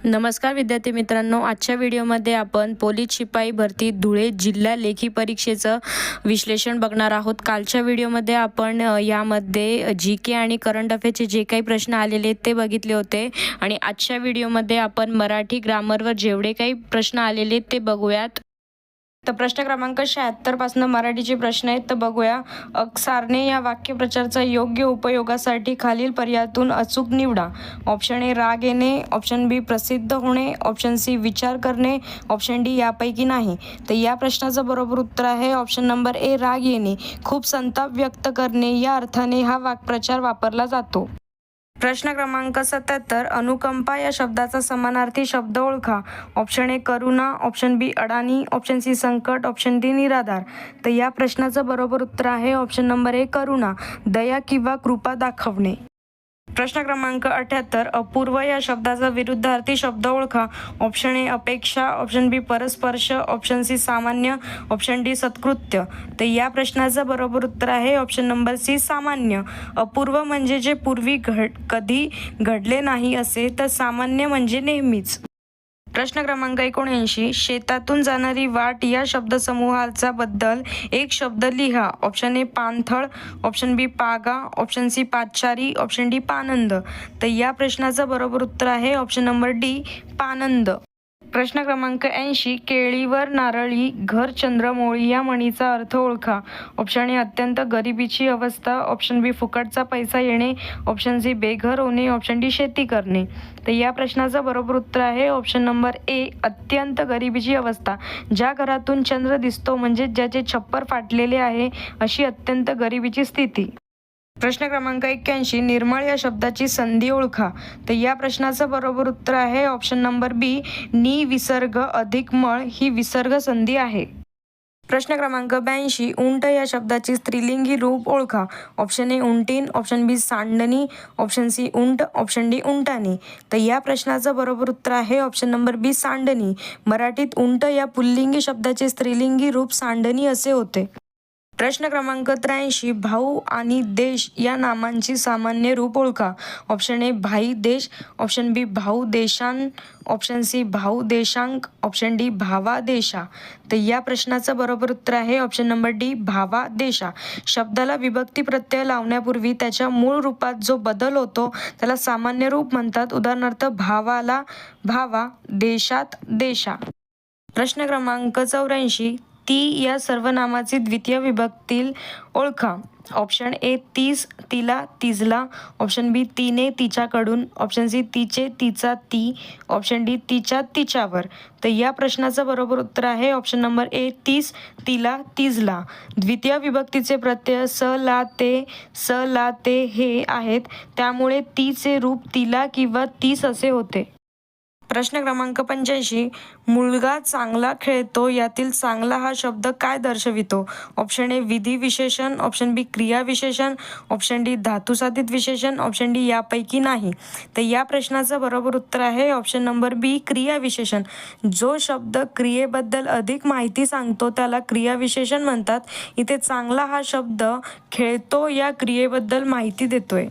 नमस्कार विद्यार्थी मित्रांनो, आजच्या व्हिडिओमध्ये आपण पोलीस शिपाई भरती धुळे जिल्हा लेखी परीक्षेचं विश्लेषण बघणार आहोत। कालच्या व्हिडिओमध्ये आपण यामध्ये जी.के. आणि करंट अफेअरचे जे काही प्रश्न आलेले आहेत ते बघितले होते आणि आजच्या व्हिडिओमध्ये आपण मराठी ग्रामरवर जेवढे काही प्रश्न आलेले आहेत ते बघूयात। तर प्रश्न क्रमांक 76 पासून मराठीचे प्रश्न आहेत, तर बघूया। सारणे या वाक्यप्रचाराचा योग्य उपयोगासाठी खालील पर्यायातून अचूक निवडा। ऑप्शन ए राग येणे, ऑप्शन बी प्रसिद्ध होणे, ऑप्शन सी विचार करणे, ऑप्शन डी यापैकी नाही। तर या प्रश्नाचं बरोबर उत्तर आहे ऑप्शन नंबर ए राग येणे। खूप संताप व्यक्त करणे या अर्थाने हा वाक्प्रचार वापरला जातो। प्रश्न क्रमांक 77 अनुकंपा या शब्दाचा समानार्थी शब्द ओळखा। ऑप्शन ए करुणा, ऑप्शन बी अडाणी, ऑप्शन सी संकट, ऑप्शन डी निराधार। तर या प्रश्नाचं बरोबर उत्तर आहे ऑप्शन नंबर ए करुणा, दया किंवा कृपा दाखवणे। प्रश्न क्रमांक 78 अपूर्व या शब्दाचा विरुद्धार्थी शब्द ओळखा। ऑप्शन ए अपेक्षा, ऑप्शन बी परस्पर्श, ऑप्शन सी सामान्य, ऑप्शन डी सत्कृत्य। तर या प्रश्नाचं बरोबर उत्तर आहे ऑप्शन नंबर सी सामान्य। अपूर्व म्हणजे जे पूर्वी कधी घडले नाही असे, तर सामान्य म्हणजे नेहमीच। प्रश्न क्रमांक 79 शेतातून जाणारी वाट या शब्दसमूहाचा बद्दल एक शब्द लिहा। ऑप्शन ए पाणथळ, ऑप्शन बी पागा, ऑप्शन सी पादचारी, ऑप्शन डी पानंद। तर या प्रश्नाचं बरोबर उत्तर आहे ऑप्शन नंबर डी पानंद। प्रश्न क्रमांक 80 केळीवर नारळी घर चंद्रमौळी या म्हणीचा अर्थ ओळखा। ऑप्शन ए अत्यंत गरिबीची अवस्था, ऑप्शन बी फुकटचा पैसा येणे, ऑप्शन सी बेघर होणे, ऑप्शन डी शेती करणे। तर या प्रश्नाचं बरोबर उत्तर आहे ऑप्शन नंबर ए अत्यंत गरिबीची अवस्था। ज्या घरातून चंद्र दिसतो म्हणजे ज्याचे छप्पर फाटलेले आहे अशी अत्यंत गरिबीची स्थिती। प्रश्न क्रमांक 81 निर्मळ या शब्दाची संधी ओळखा। तर या प्रश्नाचं बरोबर उत्तर आहे ऑप्शन नंबर बी नि विसर्ग अधिक मळ ही विसर्ग संधी आहे। प्रश्न क्रमांक 82 उंट या शब्दाची स्त्रीलिंगी रूप ओळखा। ऑप्शन ए उंटीन, ऑप्शन बी सांडणी, ऑप्शन सी उंट, ऑप्शन डी उंटाणी। तर या प्रश्नाचं बरोबर उत्तर आहे ऑप्शन नंबर बी सांडणी। मराठीत उंट या पुल्लिंगी शब्दाचे स्त्रीलिंगी रूप सांडणी असे होते। प्रश्न क्रमांक 83 भाऊ आणि देश या नामांची सामान्य रूप ओळखा। ऑप्शन ए भाई देश, ऑप्शन बी भाऊ देशान, ऑप्शन सी भाऊ देशांक, ऑप्शन डी भावा देशा। तर या प्रश्नाचं बरोबर उत्तर आहे ऑप्शन नंबर डी भावा देशा। शब्दाला विभक्ती प्रत्यय लावण्यापूर्वी त्याच्या मूळ रूपात जो बदल होतो त्याला सामान्य रूप म्हणतात। उदाहरणार्थ भावाला भावा, देशात देशा। प्रश्न क्रमांक 84 ती या सर्वनामाची द्वितीय विभक्तील ओळखा। ऑप्शन ए तीस, तिला, तिजला, ऑप्शन बी तिने, तिच्याकडून, ऑप्शन सी तिचे, तिचा, ती, ऑप्शन डी तिच्या, तिच्यावर। तर या प्रश्नाचं बरोबर उत्तर आहे ऑप्शन नंबर ए तीस, तिला, तिजला। द्वितीय विभक्तीचे प्रत्यय स, ला, ते, स, ला, ते हे आहेत, त्यामुळे तीचे रूप तिला किंवा तीस असे होते। प्रश्न क्रमांक 85 मुलगा चांगला खेळतो यातील चांगला हा शब्द काय दर्शवितो। ऑप्शन ए विधी विशेषण, ऑप्शन बी क्रिया विशेषण, ऑप्शन डी धातुसाधित विशेषण, ऑप्शन डी यापैकी नाही। तर या प्रश्नाचं बरोबर उत्तर आहे ऑप्शन नंबर बी क्रिया विशेषण। जो शब्द क्रियेबद्दल अधिक माहिती सांगतो त्याला क्रिया विशेषण म्हणतात। इथे चांगला हा शब्द खेळतो या क्रियेबद्दल माहिती देतोय।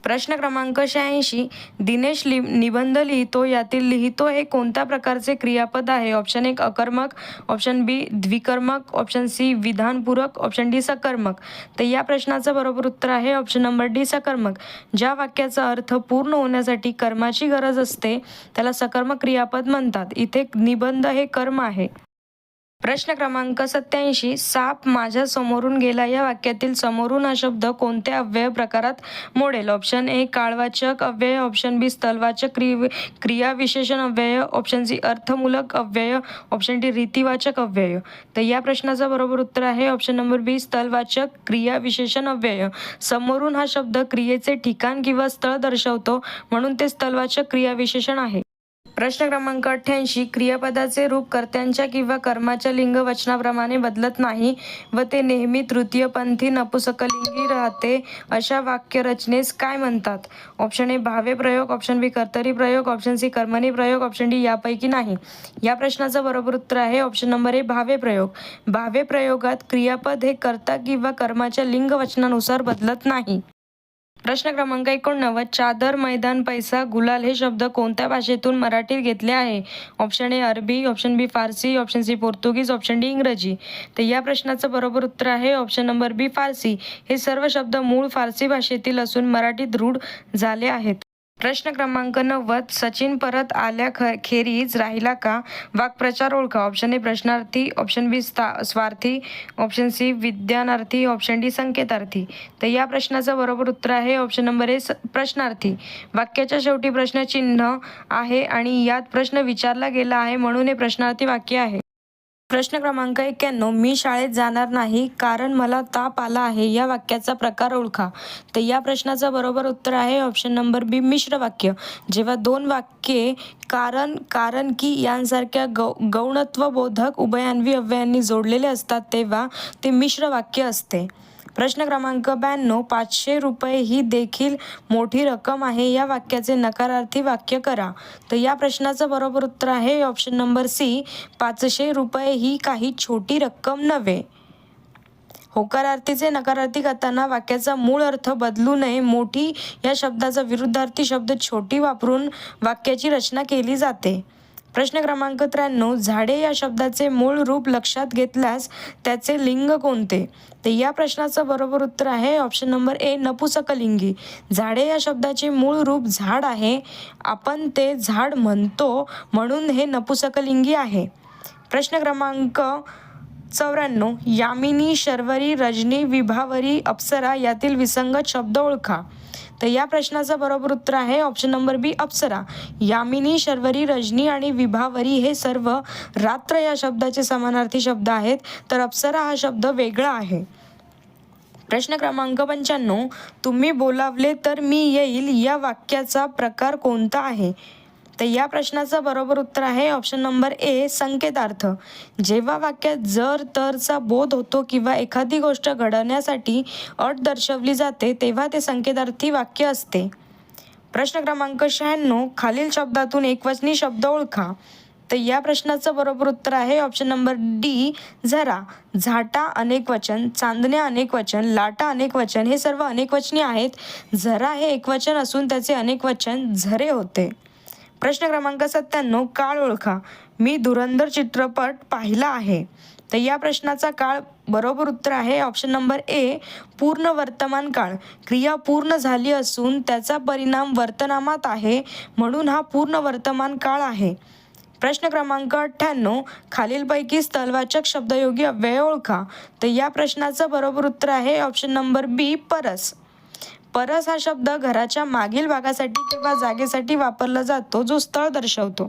प्रश्न क्रमांक 86 दिनेश निबंध लिहितो यातील लिहितो हे कोणत्या प्रकारचे क्रियापद आहे। ऑप्शन एक अकर्मक, ऑप्शन बी द्विकर्मक, ऑप्शन सी विधानपूरक, ऑप्शन डी सकर्मक। तर या प्रश्नाचं बरोबर उत्तर आहे ऑप्शन नंबर डी सकर्मक। ज्या वाक्याचा अर्थ पूर्ण होण्यासाठी कर्माची गरज असते त्याला सकर्मक क्रियापद म्हणतात। इथे निबंध हे कर्म आहे। प्रश्न क्रमांक 87 साप माझ्या समोरून गेला या वाक्यातील समोरून हा शब्द कोणत्या अव्यय प्रकारात मोडेल। ऑप्शन ए काळवाचक अव्यय, ऑप्शन बी स्थलवाचक क्रिया विशेषण अव्यय, ऑप्शन सी अर्थमूलक अव्यय, ऑप्शन डी रीतिवाचक अव्यय। तर या प्रश्नाचं बरोबर उत्तर आहे ऑप्शन नंबर बी स्थलवाचक क्रिया विशेषण अव्यय। समोरून हा शब्द क्रियेचे ठिकाण किंवा स्थळ दर्शवतो म्हणून ते स्थलवाचक क्रिया विशेषण आहे। प्रश्न क्रमांक 88 क्रियापदाचे रूप कर्त्यांच्या किंवा कर्माच्या लिंग वचनाप्रमाणे बदलत नाही व ते नेहमी तृतीयपंथी नपुसकलिंगी राहते अशा वाक्यरचनेस काय म्हणतात। ऑप्शन ए भावे प्रयोग, ऑप्शन बी कर्तरी प्रयोग, ऑप्शन सी कर्मणी प्रयोग, ऑप्शन डी यापैकी नाही। या प्रश्नाचं बरोबर उत्तर आहे ऑप्शन नंबर ए भावे प्रयोग। भावे प्रयोगात क्रियापद हे कर्ता किंवा कर्माच्या लिंग वचनानुसार बदलत नाही। प्रश्न क्रमांक 89. चादर, मैदान, पैसा, गुलाल हे शब्द कोणत्या भाषेतून मराठीत घेतले आहे? ऑप्शन ए अरबी, ऑप्शन बी फारसी, ऑप्शन सी पोर्तुगीज, ऑप्शन डी इंग्रजी. तर या प्रश्नाचं बरोबर उत्तर आहे ऑप्शन नंबर बी फारसी. हे सर्व शब्द मूळ फारसी भाषेतील असून मराठीत रूढ झाले आहेत. प्रश्न क्रमांक 90. सचिन परत खेरीज राहिला का? वाक्प्रचार ओळखा. ऑप्शन ए प्रश्नार्थी, ऑप्शन बी स्वार्थी, ऑप्शन सी विद्यानार्थी, ऑप्शन डी संकेतार्थी. तर या प्रश्नाचं बरोबर उत्तर आहे ऑप्शन नंबर ए प्रश्नार्थी. वाक्याच्या शेवटी प्रश्नचिन्ह आहे आणि यात प्रश्न विचारला गेला आहे म्हणून हे प्रश्नार्थी वाक्य आहे. प्रश्न क्रमांक 91. मी शाळेत जाणार नाही कारण मला ताप आला आहे. या वाक्याचा प्रकार ओळखा. तर या प्रश्नाचं बरोबर उत्तर आहे ऑप्शन नंबर बी मिश्र वाक्य. जेव्हा दोन वाक्ये कारण, कारण की यांसारख्या गौणत्वबोधक उभयान्वी अव्ययांनी जोडलेले असतात तेव्हा ते मिश्र वाक्य असते. प्रश्न क्रमांक 92. 500 रुपये ही देखील मोठी रक्कम आहे. या वाक्याचे नकारार्थी वाक्य करा. तर या प्रश्नाचं बरोबर उत्तर आहे ऑप्शन नंबर सी 500 रुपये ही काही छोटी रक्कम नव्हे. होकारार्थीचे नकारार्थी करताना वाक्याचा मूळ अर्थ बदलू नये. मोठी या शब्दाचा विरुद्धार्थी शब्द छोटी वापरून वाक्याची रचना केली जाते. प्रश्न क्रमांक 93. झाडे या शब्दाचे मूळ रूप लक्षात घेतल्यास त्याचे लिंग कोणते? तर या प्रश्नाचं बरोबर उत्तर आहे ऑप्शन नंबर ए नपुसकलिंगी. झाडे या शब्दाचे मूळ रूप झाड आहे. आपण ते झाड म्हणतो म्हणून हे नपुसकलिंगी आहे. प्रश्न क्रमांक 94. यामिनी, शर्वरी, रजनी, विभावरी, अप्सरा यातील विसंगत शब्द ओळखा. तर या प्रश्नाचं बरोबर उत्तर आहे ऑप्शन नंबर बी अप्सरा. यामिनी, शर्वरी, रजनी आणि विभावरी हे सर्व रात्र या शब्दाचे समानार्थी शब्द आहेत, तर अप्सरा हा शब्द वेगळा आहे. प्रश्न क्रमांक 95. तुम्ही बोलावले तर मी येईल या वाक्याचा प्रकार कोणता आहे? तर या प्रश्नाचं बरोबर उत्तर आहे ऑप्शन नंबर ए संकेतार्थ. जेव्हा वाक्यात जर तरचा बोध होतो किंवा एखादी गोष्ट घडवण्यासाठी अट दर्शवली जाते तेव्हा ते संकेतार्थी वाक्य असते. प्रश्न क्रमांक 96. खालील शब्दातून एकवचनी शब्द ओळखा. तर या प्रश्नाचं बरोबर उत्तर आहे ऑप्शन नंबर डी झरा. झाटा अनेकवचन, चांदण्या अनेकवचन, लाटा अनेकवचन हे सर्व अनेकवचनी आहेत. झरा हे एकवचन असून त्याचे अनेकवचन झरे होते. प्रश्न क्रमांक 97. काळ ओळखा. मी धुरंधर चित्रपट पाहिला आहे. तर या प्रश्नाचा काळ बरोबर उत्तर आहे ऑप्शन नंबर ए पूर्ण वर्तमान काळ. क्रिया पूर्ण झाली असून त्याचा परिणाम वर्तनामात आहे म्हणून हा पूर्ण वर्तमान काळ आहे. प्रश्न क्रमांक 98. खालीलपैकी स्थलवाचक शब्दयोगी अव्यय ओळखा. तर या प्रश्नाचं बरोबर उत्तर आहे ऑप्शन नंबर बी परस. परस हा शब्द घराच्या मागील भागासाठी किंवा जागेसाठी वापरला जातो जो स्थळ दर्शवतो.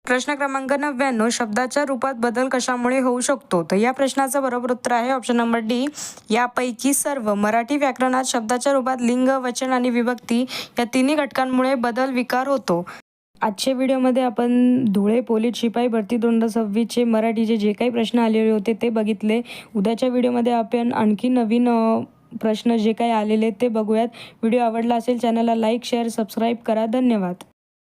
प्रश्न क्रमांक 99. शब्दाच्या रूपात बदल कशामुळे होऊ शकतो? तर या प्रश्नाचं बरोबर उत्तर आहे ऑप्शन नंबर डी यापैकी सर्व. मराठी व्याकरणात शब्दाच्या रूपात लिंग, वचन आणि विभक्ती या तिन्ही घटकांमुळे बदल विकार होतो. आजच्या व्हिडिओमध्ये आपण धुळे पोलीस शिपाई भरती 2026चे मराठीचे जे काही प्रश्न आलेले होते ते बघितले. उद्याच्या व्हिडिओमध्ये आपण आणखी नवीन प्रश्न जे काही आलेले ते बघूयात. व्हिडिओ आवडला असेल चॅनलला लाईक, शेअर, सबस्क्राईब करा. धन्यवाद.